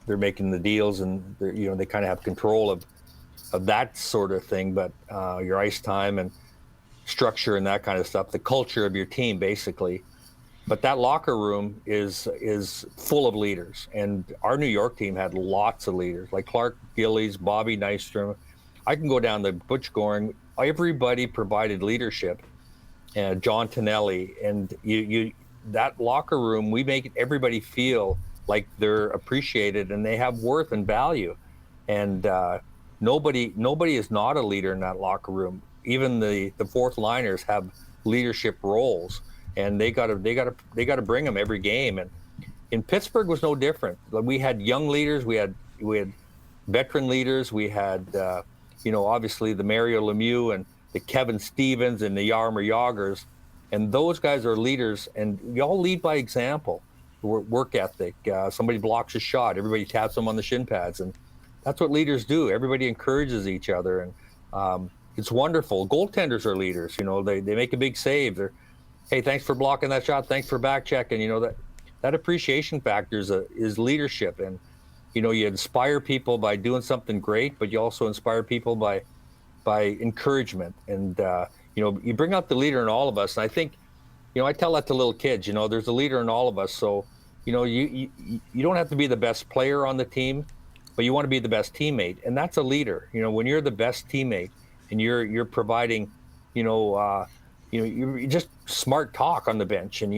the deals, and they kind of have control of that sort of thing. But your ice time and structure and that kind of stuff, the culture of your team, basically. But that locker room is full of leaders, and our New York team had lots of leaders, like Clark Gillies, Bobby Nystrom. I can go down the Butch Goring. Everybody provided leadership, and John Tonelli, and you that locker room, we make everybody feel like they're appreciated and they have worth and value, and nobody is not a leader in that locker room. Even the fourth liners have leadership roles, and they got to bring them every game. And in Pittsburgh was no different. We had young leaders, we had veteran leaders, we had obviously the Mario Lemieux and the Kevin Stevens and the Jaromir Jagrs, and those guys are leaders, and you all lead by example. Work ethic. Somebody blocks a shot, everybody taps them on the shin pads, and that's what leaders do. Everybody encourages each other, and it's wonderful. Goaltenders are leaders. They make a big save. They're, hey, thanks for blocking that shot. Thanks for back checking. That appreciation factor is leadership, and you inspire people by doing something great, but you also inspire people by encouragement, and you bring out the leader in all of us. And I think, I tell that to little kids. There's a leader in all of us. So, you don't have to be the best player on the team, but you want to be the best teammate, and that's a leader. When you're the best teammate and you're providing, you just smart talk on the bench, and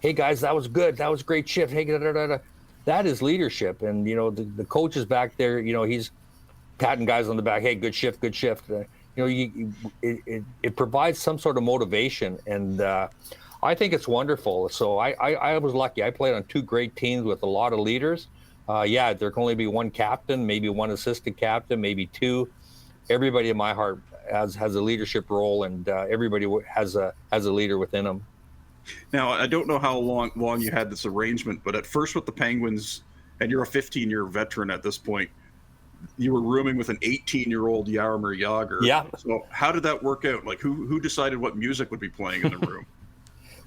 hey guys, that was good, that was a great shift. Hey, that is leadership. And the coach is back there. He's patting guys on the back. Hey, good shift, good shift. It provides some sort of motivation, and I think it's wonderful. So I was lucky. I played on two great teams with a lot of leaders. There can only be one captain, maybe one assistant captain, maybe two. Everybody in my heart has a leadership role, and everybody has a leader within them. Now, I don't know how long you had this arrangement, but at first with the Penguins, and you're a 15-year veteran at this point, you were rooming with an 18-year-old Jaromir Jagr. Yeah. So how did that work out? Like, who decided what music would be playing in the room?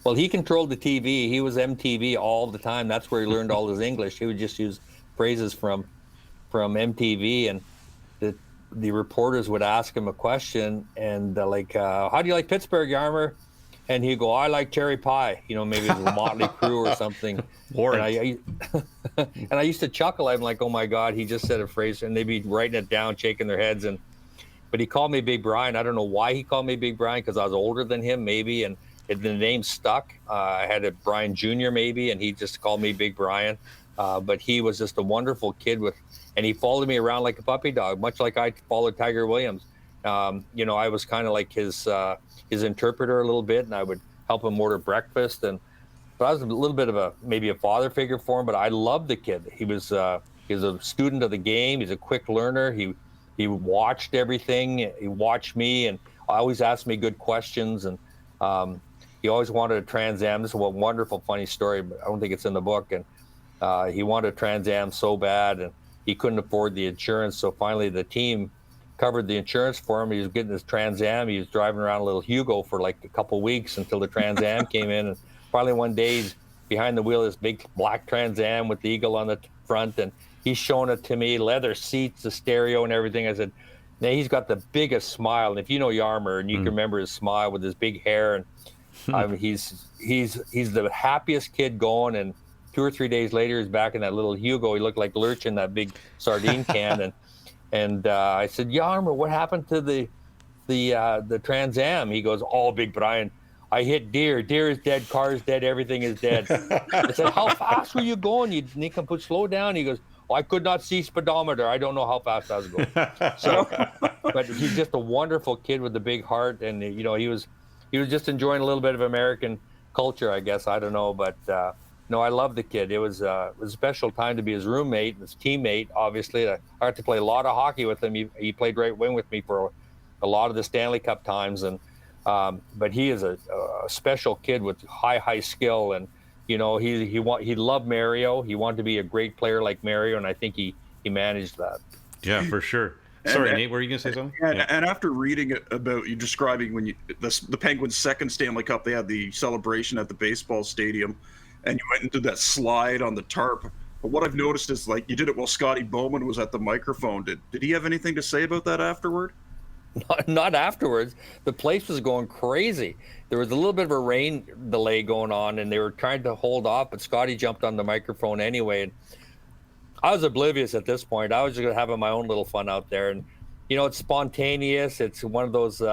Well, he controlled the TV. He was MTV all the time. That's where he learned all his English. He would just use phrases from MTV, and the reporters would ask him a question, and how do you like Pittsburgh, Jaromir? And he'd go, I like cherry pie. Maybe it was a Motley Crue or something. And I used to chuckle. I'm like, oh my God, he just said a phrase, and they'd be writing it down, shaking their heads. But he called me Big Bryan. I don't know why he called me Big Bryan, because I was older than him, maybe, and the name stuck. I had a Brian Jr. maybe, and he just called me Big Bryan. But he was just a wonderful kid and he followed me around like a puppy dog, much like I followed Tiger Williams. I was kind of like his interpreter a little bit, and I would help him order breakfast. But I was a little bit of maybe a father figure for him. But I loved the kid. He was a student of the game. He's a quick learner. He watched everything. He watched me, and always asked me good questions. And he always wanted a Trans Am. This is a wonderful, funny story, but I don't think it's in the book. And he wanted a Trans Am so bad, and he couldn't afford the insurance. So finally, the team covered the insurance for him. He was getting his Trans Am. He was driving around a little Hugo for like a couple weeks until the Trans Am came in. And finally one day he's behind the wheel of this big black Trans Am with the eagle on the front, and he's showing it to me, leather seats, the stereo and everything. I said, now he's got the biggest smile. And if you know Jaromir, and you can remember his smile with his big hair, and he's the happiest kid going. And 2 or 3 days later, he's back in that little Hugo. He looked like Lurch in that big sardine can. And I said, Jaromir, what happened to the Trans Am? He goes, oh, Big Bryan, I hit deer. Deer is dead. Car is dead. Everything is dead. I said, how fast were you going? You can put slow down. He goes, oh, I could not see speedometer. I don't know how fast I was going. So, but he's just a wonderful kid with a big heart. And, he was just enjoying a little bit of American culture, I guess. I don't know. But, no, I love the kid. It was a special time to be his roommate, his teammate, obviously. I got to play a lot of hockey with him. He played right wing with me for a lot of the Stanley Cup times. And but he is a special kid with high skill. And, he loved Mario. He wanted to be a great player like Mario, and I think he managed that. Yeah, for sure. Sorry, Nate, were you going to say something? And after reading about you describing when the Penguins' second Stanley Cup, they had the celebration at the baseball stadium, and you went into that slide on the tarp. But what I've noticed is, like, you did it while Scotty Bowman was at the microphone. Did he have anything to say about that afterward? Not afterwards. The place was going crazy. There was a little bit of a rain delay going on, and they were trying to hold off, but Scotty jumped on the microphone anyway. And I was oblivious at this point. I was just having my own little fun out there. And, you know, it's spontaneous. It's one of those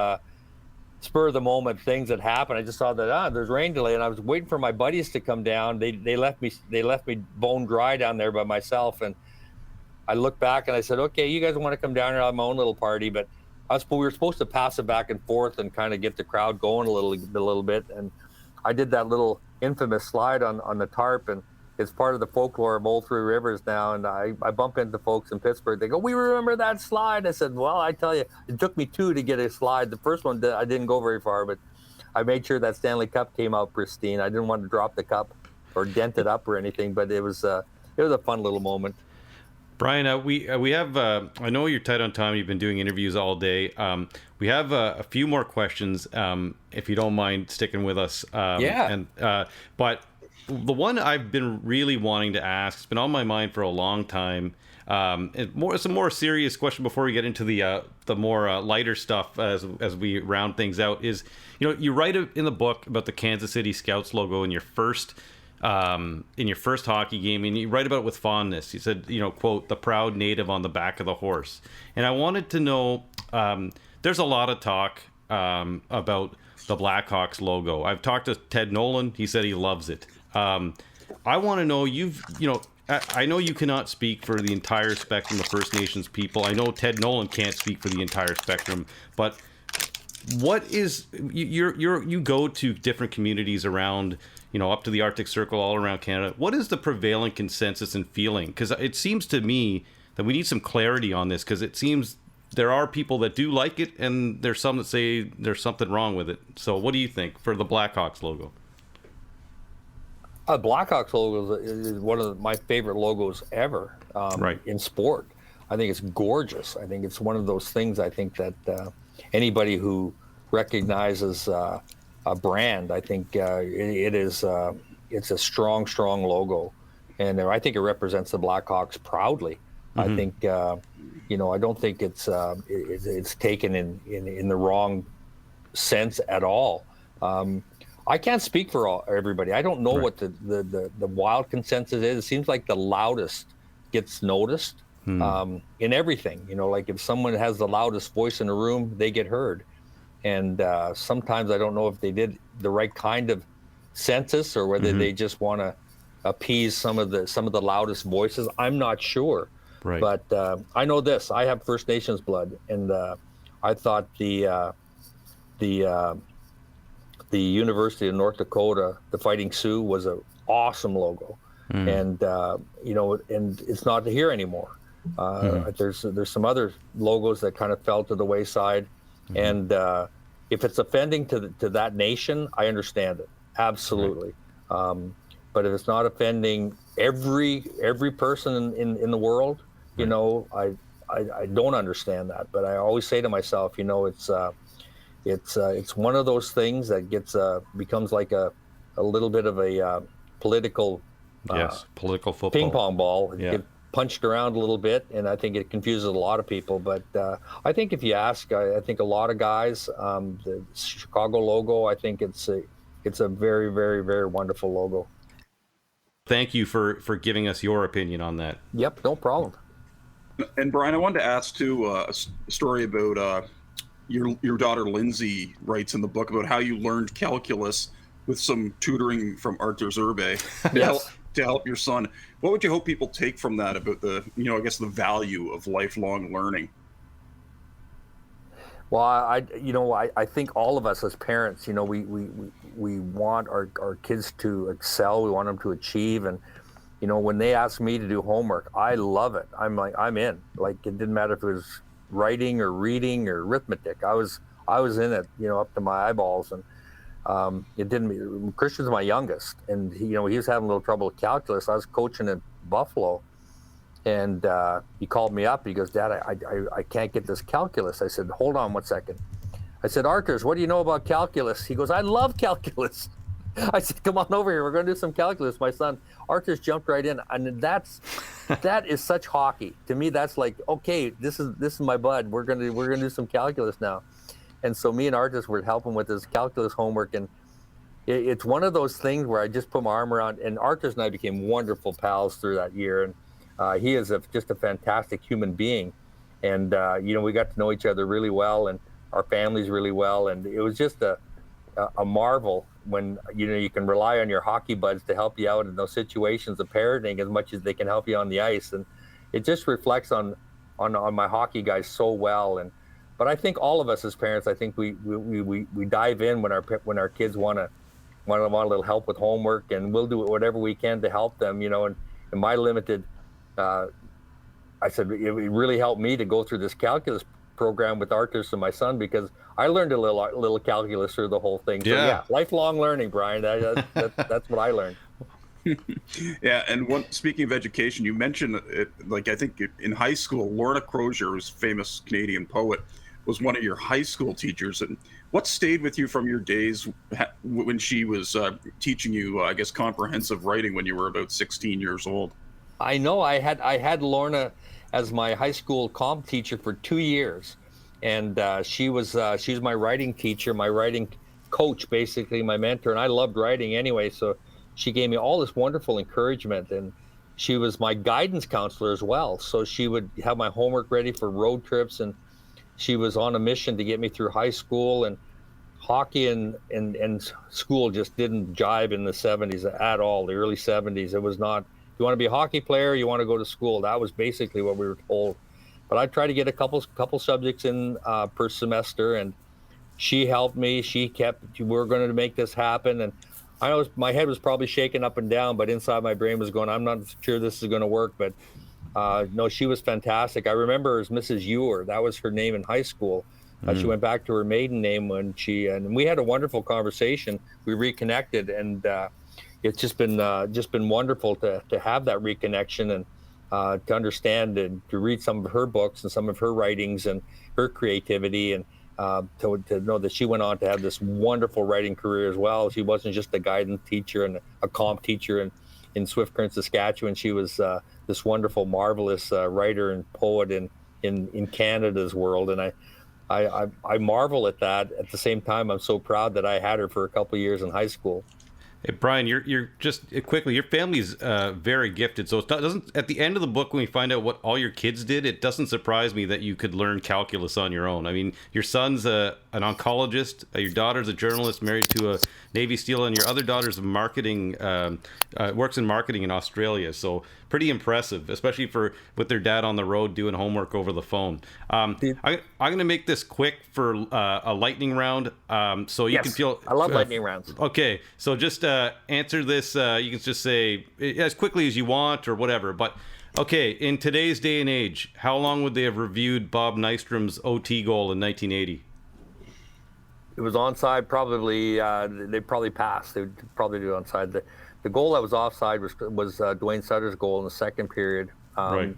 spur of the moment things that happen. I just saw that, there's rain delay, and I was waiting for my buddies to come down. They left me bone dry down there by myself. And I looked back and I said, okay, you guys want to come down here? I'll have my own little party. But we were supposed to pass it back and forth and kind of get the crowd going a little bit. And I did that little infamous slide on the tarp, and it's part of the folklore of Old Three Rivers now. And I bump into folks in Pittsburgh. They go, we remember that slide. I said, well, I tell you, it took me 2 to get a slide. The first one, I didn't go very far, but I made sure that Stanley Cup came out pristine. I didn't want to drop the cup or dent it up or anything, but it was a fun little moment. Bryan, we have, I know you're tight on time. You've been doing interviews all day. We have a few more questions, if you don't mind sticking with us. But the one I've been really wanting to ask, it's been on my mind for a long time. It's a more serious question before we get into the more lighter stuff as we round things out. Is, you know, you write in the book about the Kansas City Scouts logo in your first hockey game, and you write about it with fondness. You said, you know, quote, the proud native on the back of the horse. And I wanted to know, there's a lot of talk about the Blackhawks logo. I've talked to Ted Nolan. He said he loves it. I want to know, I know you cannot speak for the entire spectrum of First Nations people. I know Ted Nolan can't speak for the entire spectrum, but what is, you go to different communities around, you know, up to the Arctic Circle, all around Canada. What is the prevailing consensus and feeling? Because it seems to me that we need some clarity on this, because it seems there are people that do like it, and there's some that say there's something wrong with it. So what do you think for the Blackhawks logo? Blackhawks logo is one of my favorite logos ever in sport. I think it's gorgeous. I think it's one of those things, I think that anybody who recognizes a brand, I think it's a strong logo. And I think it represents the Blackhawks proudly. Mm-hmm. I think, I don't think it's taken in the wrong sense at all. I can't speak for everybody. I don't know what the wild consensus is. It seems like the loudest gets noticed in everything. You know, like if someone has the loudest voice in a room, they get heard. And sometimes I don't know if they did the right kind of census or whether they just want to appease some of the loudest voices. I'm not sure. Right. But I know this. I have First Nations blood, and I thought the University of North Dakota, the Fighting Sioux, was an awesome logo, and and it's not here anymore. There's some other logos that kind of fell to the wayside, and if it's offending to that nation, I understand it absolutely. But if it's not offending every person in the world, you know, I don't understand that. But I always say to myself, you know, it's one of those things that becomes like a little bit of a political football ping pong ball. It gets punched around a little bit, and I think it confuses a lot of people. But I think if you ask, I think a lot of guys, the Chicago logo, I think it's a very, very, very wonderful logo. Thank you for giving us your opinion on that. Yep, no problem. And Bryan, I wanted to ask too a story about your daughter Lindsay writes in the book about how you learned calculus with some tutoring from Arthur Zerbe to help your son. What would you hope people take from that about the value of lifelong learning? Well, I think all of us as parents, you know, we want our kids to excel. We want them to achieve. And, you know, when they ask me to do homework, I love it. I'm in. Like, it didn't matter if it was writing or reading or arithmetic. I was in it, you know, up to my eyeballs. And Christian's my youngest, and he was having a little trouble with calculus. I was coaching in Buffalo, And he called me up. He goes, Dad, I can't get this calculus. I said, hold on 1 second. I said, Arthurs, what do you know about calculus? He goes, I love calculus. I said, come on over here. We're going to do some calculus. My son, Arthurs, jumped right in. And that is such hockey. To me, that's like, okay, this is my bud. We're going to do some calculus now. And so me and Arthurs were helping with his calculus homework. And it's one of those things where I just put my arm around, and Arthurs and I became wonderful pals through that year. And he is just a fantastic human being. And, we got to know each other really well, and our families really well. And it was just a marvel when, you can rely on your hockey buds to help you out in those situations of parenting as much as they can help you on the ice. And it just reflects on my hockey guys so well. But I think all of us as parents, I think we dive in when our kids want a little help with homework, and we'll do whatever we can to help them, and in my limited, I said, it really helped me to go through this calculus program with Arthurs and my son, because I learned a little calculus through the whole thing. So yeah, lifelong learning, Brian. That's what I learned. Yeah, and speaking of education, you mentioned it, like I think in high school, Lorna Crozier, who's a famous Canadian poet, was one of your high school teachers. And what stayed with you from your days when she was teaching you, I guess, comprehensive writing when you were about 16 years old? I know I had Lorna as my high school comp teacher for 2 years, and she was my writing teacher, my writing coach, basically my mentor, and I loved writing anyway. So she gave me all this wonderful encouragement, and she was my guidance counselor as well. So she would have my homework ready for road trips, and she was on a mission to get me through high school. And hockey and school just didn't jive in the 70s at all, the early 70s. It was not, you want to be a hockey player, you want to go to school. That was basically what we were told. But I tried to get a couple subjects in per semester, and she helped me. She kept, we're going to make this happen. And I know my head was probably shaking up and down, but inside my brain was going, I'm not sure this is going to work. But no, she was fantastic. I remember her as Mrs. Ewer. That was her name in high school. She went back to her maiden name and we had a wonderful conversation. We reconnected, and it's just been wonderful to have that reconnection, and to understand and to read some of her books and some of her writings and her creativity, and to know that she went on to have this wonderful writing career as well. She wasn't just a guidance teacher and a comp teacher in Swift Current, Saskatchewan. She was this wonderful, marvelous writer and poet in Canada's world. And I marvel at that. At the same time, I'm so proud that I had her for a couple of years in high school. Hey, Brian, you're just quickly, your family's very gifted. So it doesn't, at the end of the book, when we find out what all your kids did, it doesn't surprise me that you could learn calculus on your own. I mean, your son's an oncologist, your daughter's a journalist married to a Navy SEAL, and your other daughter's marketing, works in marketing in Australia. So pretty impressive, especially with their dad on the road doing homework over the phone. I'm going to make this quick for a lightning round, so you can feel. I love lightning rounds. Okay, so just answer this. You can just say as quickly as you want or whatever. But okay, in today's day and age, how long would they have reviewed Bob Nystrom's OT goal in 1980? It was onside. Probably they probably passed. They would probably do onside. The goal that was offside was Dwayne Sutter's goal in the second period. Right.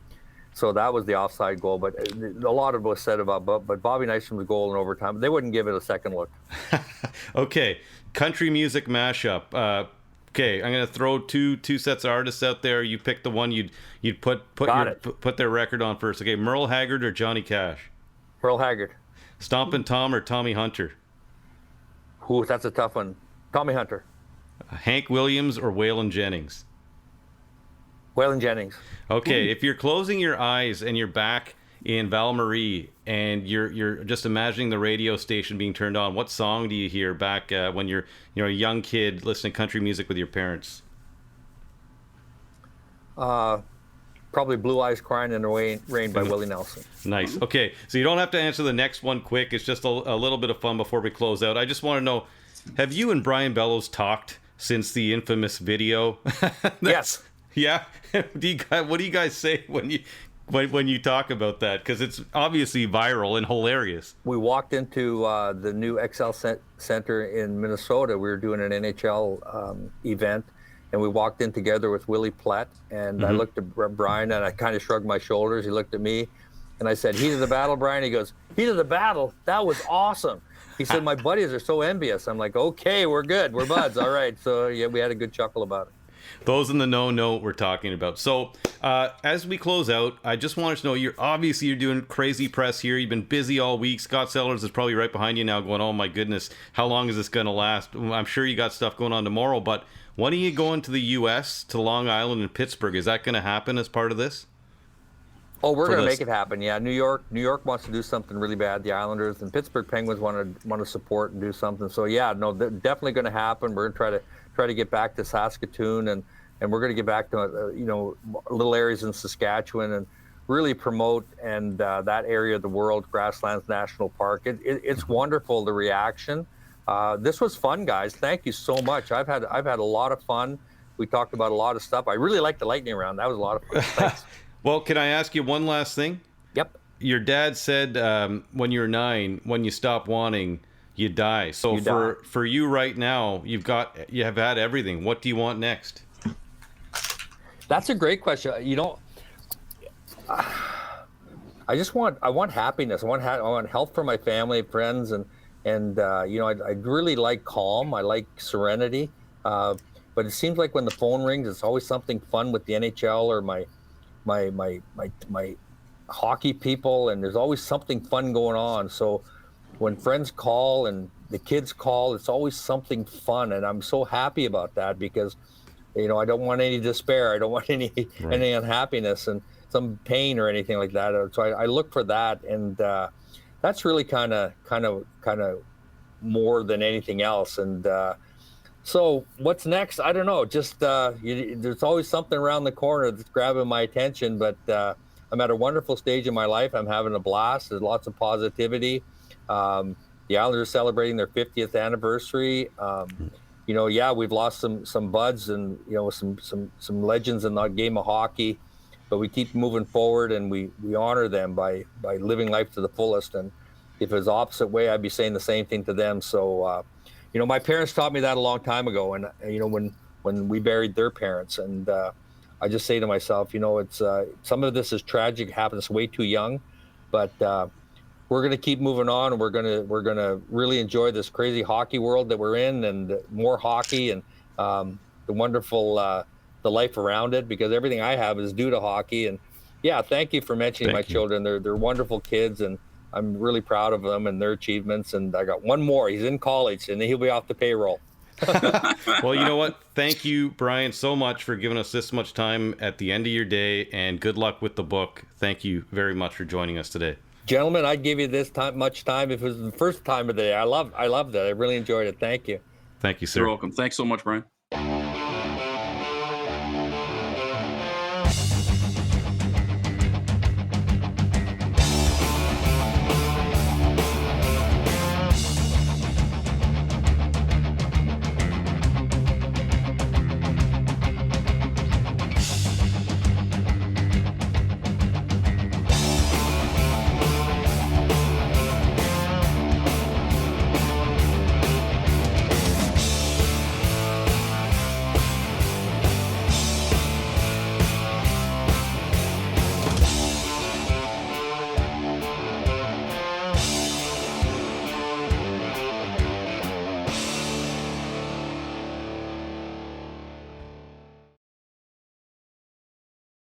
So that was the offside goal. But a lot of it was said about but Bobby Nystrom's goal in overtime. They wouldn't give it a second look. Okay, country music mashup. Okay, I'm gonna throw two sets of artists out there. You pick the one you'd put their record on first. Okay, Merle Haggard or Johnny Cash? Merle Haggard. Stompin' Tom or Tommy Hunter? Ooh, that's a tough one. Tommy Hunter. Hank Williams or Waylon Jennings? Waylon Jennings. Okay, if you're closing your eyes and you're back in Val-Marie and you're just imagining the radio station being turned on, what song do you hear back when you're a young kid listening to country music with your parents? Probably Blue Eyes Crying in the Rain by Willie Nelson. Nice. Okay, so you don't have to answer the next one quick. It's just a little bit of fun before we close out. I just want to know, have you and Brian Bellows talked since the infamous video? Yes. Yeah. What do you guys say when you talk about that? Because it's obviously viral and hilarious. We walked into the new XL Center in Minnesota. We were doing an NHL event, and we walked in together with Willie Plett, and I looked at Bryan, and I kind of shrugged my shoulders. He looked at me, and I said, "Heat of the battle, Bryan?" He goes, "Heat of the battle? That was awesome." He said, "My buddies are so envious." I'm like, "Okay, we're good. We're buds. All right." So yeah, we had a good chuckle about it. Those in the know what we're talking about. So as we close out, I just wanted to know, you're doing crazy press here. You've been busy all week. Scott Sellers is probably right behind you now going, oh my goodness, how long is this going to last? I'm sure you got stuff going on tomorrow, but when are you going to the U.S., to Long Island and Pittsburgh? Is that going to happen as part of this? Oh, we're going to make it happen. Yeah, New York wants to do something really bad. The Islanders and Pittsburgh Penguins want to support and do something. So yeah, no, they're definitely going to happen. We're going to try to get back to Saskatoon, and we're going to get back to little areas in Saskatchewan and really promote and that area of the world, Grasslands National Park. It's wonderful, the reaction. This was fun, guys. Thank you so much. I've had a lot of fun. We talked about a lot of stuff. I really liked the lightning round. That was a lot of fun. Thanks. Well, can I ask you one last thing? Yep. Your dad said when you were 9, when you stop wanting, you die. So for you right now, you have had everything. What do you want next? That's a great question. I want happiness. I want health for my family, friends, and I really like calm. I like serenity. But it seems like when the phone rings, it's always something fun with the NHL or my hockey people, and there's always something fun going on. So when friends call and the kids call, it's always something fun, and I'm so happy about that because I don't want any despair. I don't want any unhappiness and some pain or anything like that. So I look for that, and that's really kind of more than anything else. And so what's next? I don't know. Just there's always something around the corner that's grabbing my attention. But I'm at a wonderful stage in my life. I'm having a blast. There's lots of positivity. The Islanders are celebrating their 50th anniversary. We've lost some buds and some legends in the game of hockey, but we keep moving forward and we honor them by living life to the fullest. And if it was the opposite way, I'd be saying the same thing to them. So my parents taught me that a long time ago, and when we buried their parents, and I just say to myself, it's some of this is tragic, it happens way too young, but we're going to keep moving on, and we're going to really enjoy this crazy hockey world that we're in, and more hockey and the wonderful the life around it, because everything I have is due to hockey. And yeah, thank you for mentioning my children. They're wonderful kids, and I'm really proud of them and their achievements. And I got one more. He's in college, and he'll be off the payroll. Well, you know what? Thank you, Bryan, so much for giving us this much time at the end of your day, and good luck with the book. Thank you very much for joining us today. Gentlemen, I'd give you much time if it was the first time of the day. I loved it. I really enjoyed it. Thank you. Thank you, sir. You're welcome. Thanks so much, Bryan.